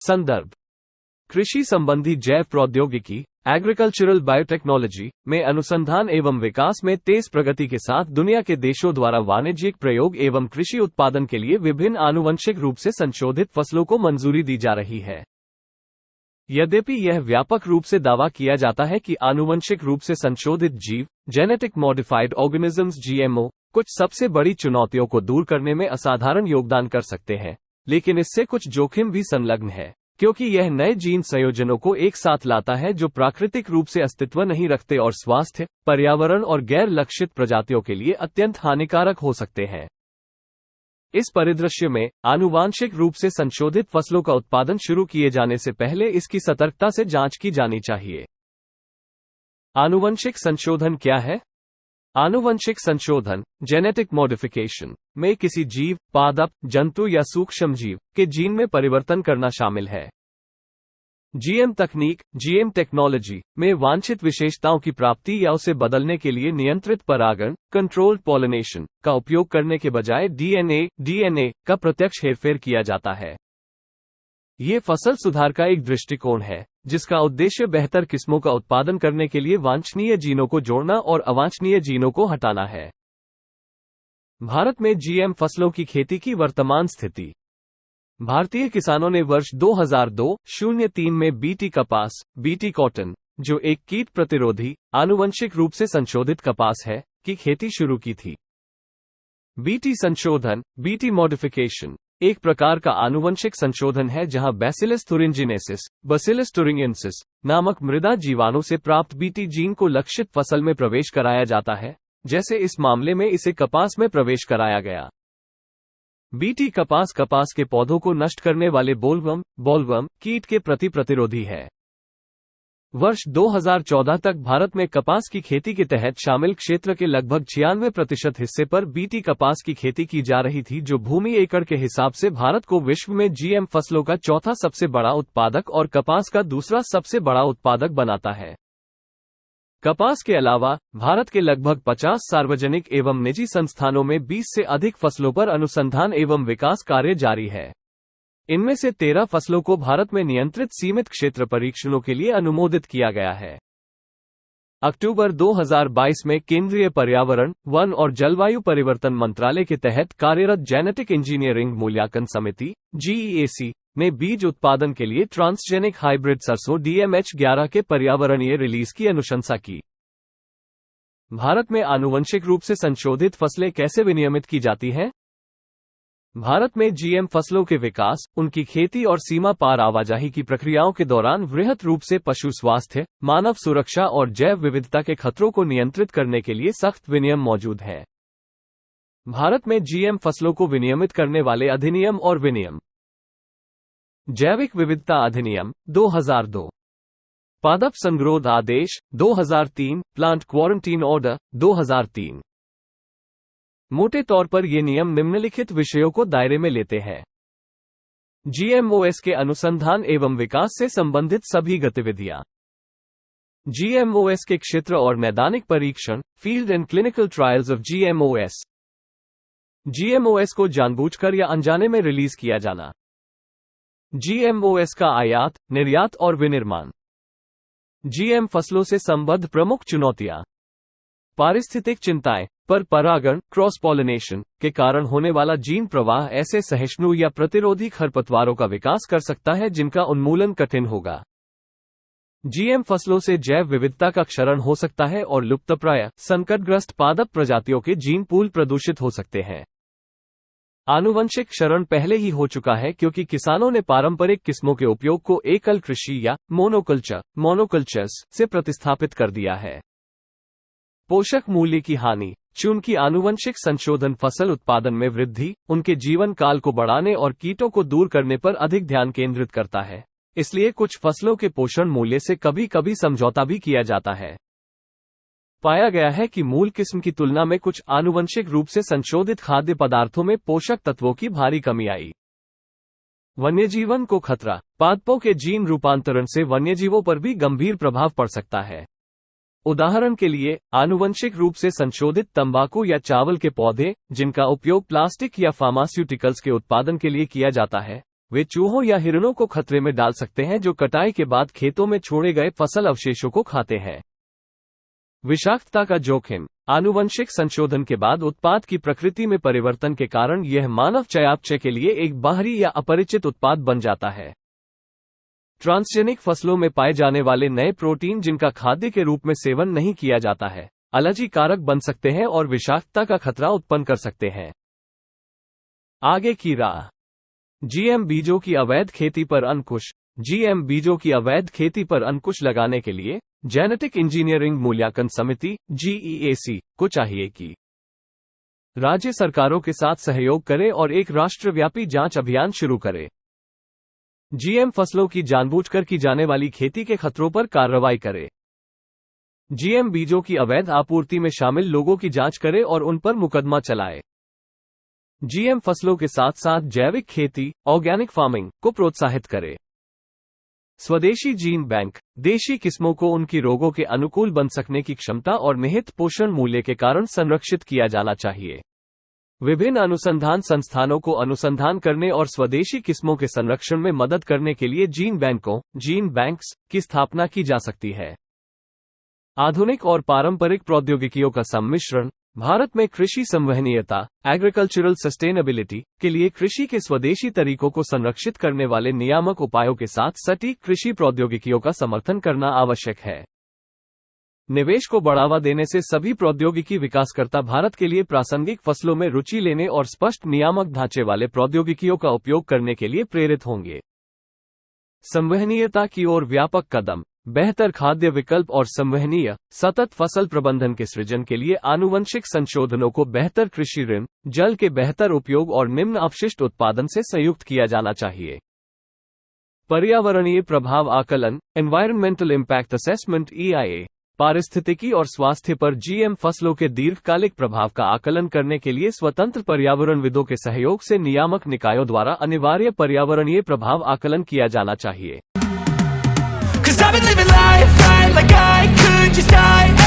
संदर्भ। कृषि संबंधी जैव प्रौद्योगिकी एग्रीकल्चरल बायोटेक्नोलॉजी में अनुसंधान एवं विकास में तेज प्रगति के साथ दुनिया के देशों द्वारा वाणिज्यिक प्रयोग एवं कृषि उत्पादन के लिए विभिन्न आनुवंशिक रूप से संशोधित फसलों को मंजूरी दी जा रही है। यद्यपि यह व्यापक रूप से दावा किया जाता है कि आनुवंशिक रूप से संशोधित जीव जेनेटिक मॉडिफाइड ऑर्गेनिजम्स जीएमओ कुछ सबसे बड़ी चुनौतियों को दूर करने में असाधारण योगदान कर सकते हैं, लेकिन इससे कुछ जोखिम भी संलग्न है, क्योंकि यह नए जीन संयोजनों को एक साथ लाता है जो प्राकृतिक रूप से अस्तित्व नहीं रखते और स्वास्थ्य, पर्यावरण और गैर लक्षित प्रजातियों के लिए अत्यंत हानिकारक हो सकते हैं। इस परिदृश्य में आनुवांशिक रूप से संशोधित फसलों का उत्पादन शुरू किए जाने से पहले इसकी सतर्कता से जांच की जानी चाहिए। आनुवंशिक संशोधन क्या है? आनुवंशिक संशोधन जेनेटिक मॉडिफिकेशन में किसी जीव, पादप, जंतु या सूक्ष्म जीव के जीन में परिवर्तन करना शामिल है। जीएम तकनीक जीएम टेक्नोलॉजी में वांछित विशेषताओं की प्राप्ति या उसे बदलने के लिए नियंत्रित परागण कंट्रोल्ड पॉलिनेशन का उपयोग करने के बजाय डीएनए का प्रत्यक्ष हेरफेर किया जाता है। ये फसल सुधार का एक दृष्टिकोण है जिसका उद्देश्य बेहतर किस्मों का उत्पादन करने के लिए वांछनीय जीनों को जोड़ना और अवांछनीय जीनों को हटाना है। भारत में जीएम फसलों की खेती की वर्तमान स्थिति। भारतीय किसानों ने वर्ष 2002-03 में बीटी कपास, बीटी कॉटन, जो एक कीट प्रतिरोधी आनुवंशिक रूप से संशोधित कपास है, की खेती शुरू की थी। बीटी संशोधन, बीटी मॉडिफिकेशन एक प्रकार का आनुवंशिक संशोधन है जहां बैसिलस thuringiensis, बैसिलस thuringiensis नामक मृदा जीवाणु से प्राप्त बीटी जीन को लक्षित फसल में प्रवेश कराया जाता है, जैसे इस मामले में इसे कपास में प्रवेश कराया गया। बीटी कपास के पौधों को नष्ट करने वाले बोलवर्म कीट के प्रति प्रतिरोधी है। वर्ष 2014 तक भारत में कपास की खेती के तहत शामिल क्षेत्र के लगभग 96% हिस्से पर बीटी कपास की खेती की जा रही थी, जो भूमि एकड़ के हिसाब से भारत को विश्व में जीएम फसलों का चौथा सबसे बड़ा उत्पादक और कपास का दूसरा सबसे बड़ा उत्पादक बनाता है। कपास के अलावा भारत के लगभग 50 सार्वजनिक एवं निजी संस्थानों में 20 से अधिक फसलों पर अनुसंधान एवं विकास कार्य जारी है। इनमें से 13 फसलों को भारत में नियंत्रित सीमित क्षेत्र परीक्षणों के लिए अनुमोदित किया गया है। अक्टूबर 2022 में केंद्रीय पर्यावरण, वन और जलवायु परिवर्तन मंत्रालय के तहत कार्यरत जेनेटिक इंजीनियरिंग मूल्यांकन समिति (GEAC) ने बीज उत्पादन के लिए ट्रांसजेनिक हाइब्रिड सरसों DMH11 के पर्यावरणीय रिलीज की अनुशंसा की। भारत में आनुवंशिक रूप से संशोधित फसलें कैसे विनियमित की जाती हैं? भारत में जीएम फसलों के विकास, उनकी खेती और सीमा पार आवाजाही की प्रक्रियाओं के दौरान वृहत रूप से पशु स्वास्थ्य, मानव सुरक्षा और जैव विविधता के खतरों को नियंत्रित करने के लिए सख्त विनियम मौजूद हैं। भारत में जीएम फसलों को विनियमित करने वाले अधिनियम और विनियम। जैविक विविधता अधिनियम 2002, पादप संगरोध आदेश 2003, प्लांट क्वारंटीन ऑर्डर 2003। मोटे तौर पर ये नियम निम्नलिखित विषयों को दायरे में लेते हैं। जीएमओएस के अनुसंधान एवं विकास से संबंधित सभी गतिविधियां। जीएमओएस के क्षेत्र और नैदानिक परीक्षण, field and clinical trials of GMOs. GMOs को जानबूझकर या अनजाने में रिलीज किया जाना। जीएमओएस का आयात, निर्यात और विनिर्माण। जीएम फसलों से संबद्ध प्रमुख चुनौतियां। पारिस्थितिक चिंताएं, पर परागण क्रॉस पॉलिनेशन के कारण होने वाला जीन प्रवाह ऐसे सहिष्णु या प्रतिरोधी खरपतवारों का विकास कर सकता है जिनका उन्मूलन कठिन होगा। जीएम फसलों से जैव विविधता का क्षरण हो सकता है और लुप्तप्राय संकटग्रस्त पादप प्रजातियों के जीन पूल प्रदूषित हो सकते हैं। आनुवंशिक क्षरण पहले ही हो चुका है क्योंकि किसानों ने पारंपरिक किस्मों के उपयोग को एकल कृषि या मोनोकल्चर्स से प्रतिस्थापित कर दिया है। पोषक मूल्य की हानि, चूंकि आनुवंशिक संशोधन फसल उत्पादन में वृद्धि, उनके जीवन काल को बढ़ाने और कीटों को दूर करने पर अधिक ध्यान केंद्रित करता है, इसलिए कुछ फसलों के पोषण मूल्य से कभी कभी समझौता भी किया जाता है। पाया गया है कि मूल किस्म की तुलना में कुछ आनुवंशिक रूप से संशोधित खाद्य पदार्थों में पोषक तत्वों की भारी कमी आई। वन्यजीवन को खतरा, पादपों के जीन रूपांतरण से वन्यजीवों पर भी गंभीर प्रभाव पड़ सकता है। उदाहरण के लिए, आनुवंशिक रूप से संशोधित तंबाकू या चावल के पौधे, जिनका उपयोग प्लास्टिक या फार्मास्यूटिकल्स के उत्पादन के लिए किया जाता है, वे चूहों या हिरणों को खतरे में डाल सकते हैं जो कटाई के बाद खेतों में छोड़े गए फसल अवशेषों को खाते हैं। विषाक्तता का जोखिम। आनुवंशिक संशोधन के बाद उत्पाद की प्रकृति में परिवर्तन के कारण यह मानव चयापचय के लिए एक बाहरी या अपरिचित उत्पाद बन जाता है। ट्रांसजेनिक फसलों में पाए जाने वाले नए प्रोटीन जिनका खाद्य के रूप में सेवन नहीं किया जाता है, एलर्जी कारक बन सकते हैं और विषाक्तता का खतरा उत्पन्न कर सकते हैं। आगे की राह। जीएम बीजों की अवैध खेती पर अंकुश। जीएम बीजों की अवैध खेती पर अंकुश लगाने के लिए जेनेटिक इंजीनियरिंग मूल्यांकन समिति (GEAC) को चाहिए कि राज्य सरकारों के साथ सहयोग करे और एक राष्ट्रव्यापी जांच अभियान शुरू करे। जीएम फसलों की जानबूझकर की जाने वाली खेती के खतरों पर कार्रवाई करे। जीएम बीजों की अवैध आपूर्ति में शामिल लोगों की जांच करे और उन पर मुकदमा चलाए। जीएम फसलों के साथ साथ जैविक खेती (ऑर्गेनिक फार्मिंग) को प्रोत्साहित करे। स्वदेशी जीन बैंक। देशी किस्मों को उनकी रोगों के अनुकूल बन सकने की क्षमता और निहित पोषण मूल्य के कारण संरक्षित किया जाना चाहिए। विभिन्न अनुसंधान संस्थानों को अनुसंधान करने और स्वदेशी किस्मों के संरक्षण में मदद करने के लिए जीन बैंकों (जीन बैंक्स) की स्थापना की जा सकती है। आधुनिक और पारंपरिक प्रौद्योगिकियों का सम्मिश्रण। भारत में कृषि संवहनीयता (एग्रीकल्चरल सस्टेनेबिलिटी) के लिए कृषि के स्वदेशी तरीकों को संरक्षित करने वाले नियामक उपायों के साथ सटीक कृषि प्रौद्योगिकियों का समर्थन करना आवश्यक है। निवेश को बढ़ावा देने से सभी प्रौद्योगिकी विकासकर्ता भारत के लिए प्रासंगिक फसलों में रुचि लेने और स्पष्ट नियामक ढांचे वाले प्रौद्योगिकियों का उपयोग करने के लिए प्रेरित होंगे। संवहनीयता की ओर व्यापक कदम। बेहतर खाद्य विकल्प और संवहनीय, सतत फसल प्रबंधन के सृजन के लिए आनुवंशिक संशोधनों को बेहतर कृषि ऋण, जल के बेहतर उपयोग और निम्न अपशिष्ट उत्पादन से संयुक्त किया जाना चाहिए। पर्यावरणीय प्रभाव आकलन एनवायरमेंटल इम्पैक्ट असेसमेंट (EIA) पारिस्थितिकी और स्वास्थ्य पर जीएम फसलों के दीर्घकालिक प्रभाव का आकलन करने के लिए स्वतंत्र पर्यावरणविदों के सहयोग से नियामक निकायों द्वारा अनिवार्य पर्यावरणीय प्रभाव आकलन किया जाना चाहिए। I've been living life right like I could just die